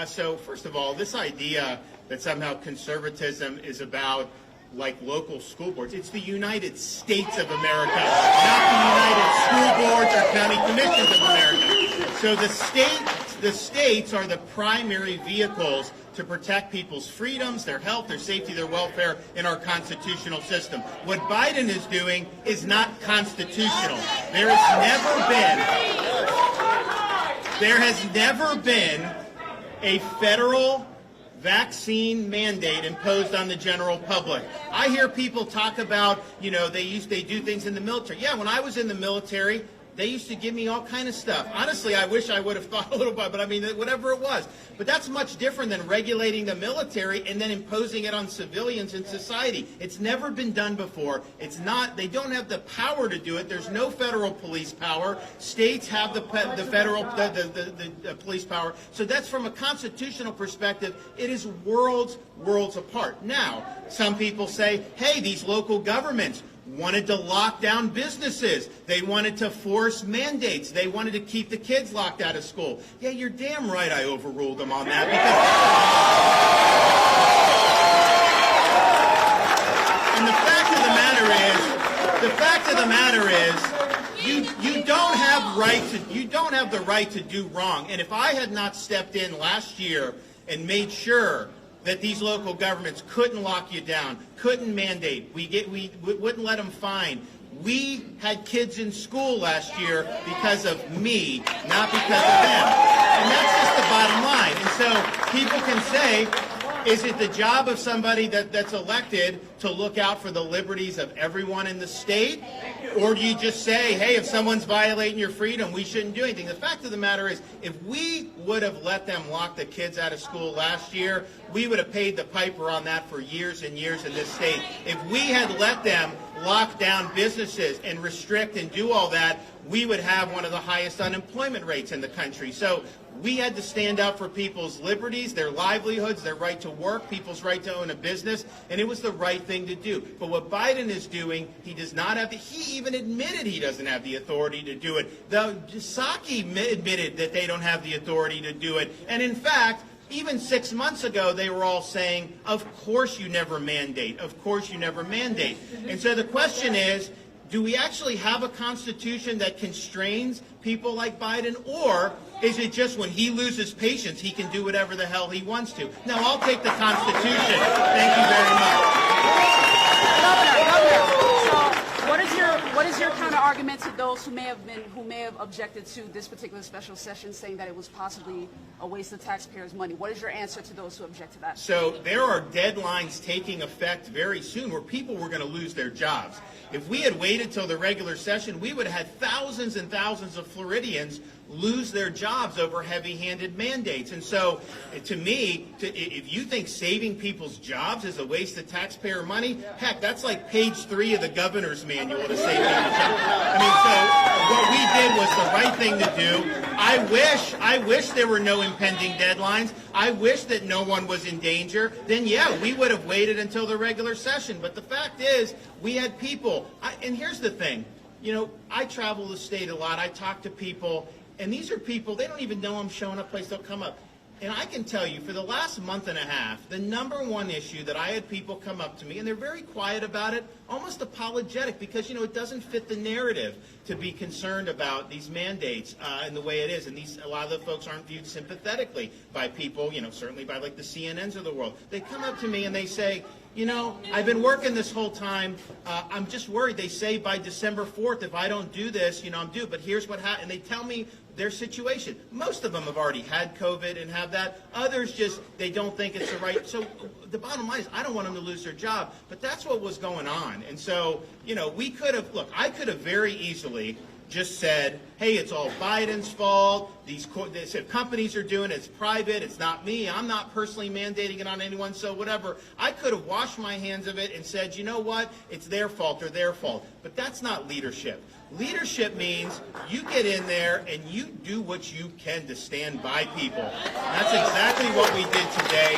So first of all, this idea that somehow conservatism is about like local school boards. It's the United States of America, not the United School Boards or County Commissions of America. So the states are the primary vehicles to protect people's freedoms, their health, their safety, their welfare in our constitutional system. What Biden is doing is not constitutional. There has never been a federal vaccine mandate imposed on the general public. I hear people talk about, they do things in the military. Yeah, when I was in the military, they used to give me all kind of stuff. Honestly, I wish I would have thought a little bit, but I mean, whatever it was. But that's much different than regulating the military and then imposing it on civilians in society. It's never been done before. They don't have the power to do it. There's no federal police power. States have the federal police power. So that's from a constitutional perspective, it is worlds apart. Now, some people say, hey, these local governments wanted to lock down businesses. They wanted to force mandates. They wanted to keep the kids locked out of school. Yeah, you're damn right I overruled them on that. And the fact of the matter is, you don't have the right to do wrong. And if I had not stepped in last year and made sure that these local governments couldn't lock you down, couldn't mandate, we wouldn't let them fine. We had kids in school last year because of me, not because of them. And that's just the bottom line. And so people can say, is it the job of somebody that's elected to look out for the liberties of everyone in the state? Or do you just say, hey, if someone's violating your freedom, we shouldn't do anything? The fact of the matter is, if we would have let them lock the kids out of school last year, we would have paid the piper on that for years and years in this state. If we had let them lock down businesses and restrict and do all that, we would have one of the highest unemployment rates in the country. So we had to stand up for people's liberties, their livelihoods, their right to work, people's right to own a business, and it was the right thing to do. But what Biden is doing, he does not have he even admitted he doesn't have the authority to do it. The Psaki admitted that they don't have the authority to do it. And in fact, even 6 months ago, they were all saying, of course you never mandate. Of course you never mandate. And so the question is, do we actually have a constitution that constrains people like Biden, or is it just when he loses patience, he can do whatever the hell he wants to? No, I'll take the Constitution. Thank you very much. Governor, so what is your counter argument to those who may have objected to this particular special session, saying that it was possibly a waste of taxpayers' money? What is your answer to those who object to that? So there are deadlines taking effect very soon where people were going to lose their jobs. If we had waited till the regular session, we would have had thousands and thousands of Floridians lose their jobs over heavy-handed mandates. And so, to me, if you think saving people's jobs is a waste of taxpayer money, heck, that's like page 3 of the governor's manual to save people's jobs. I mean, so what we did was the right thing to do. I wish there were no impending deadlines. I wish that no one was in danger. Then, yeah, we would have waited until the regular session. But the fact is, we had people. And here's the thing. I travel the state a lot. I talk to people. And these are people, they don't even know I'm showing up place, they'll come up. And I can tell you, for the last month and a half, the number one issue that I had people come up to me, and they're very quiet about it, almost apologetic, because, it doesn't fit the narrative to be concerned about these mandates and the way it is. And a lot of the folks aren't viewed sympathetically by people, certainly by like the CNNs of the world. They come up to me and they say, I've been working this whole time. I'm just worried. They say by December 4th, if I don't do this, I'm due. But here's what happened. And they tell me their situation. Most of them have already had COVID and have that. Others they don't think it's the right. So the bottom line is, I don't want them to lose their job. But that's what was going on. And so, I could have very easily just said, hey, it's all Biden's fault. They said companies are doing it. It's private. It's not me. I'm not personally mandating it on anyone. So whatever. I could have washed my hands of it and said, you know what? It's their fault or their fault. But that's not leadership. Leadership means you get in there and you do what you can to stand by people. That's exactly what we did today.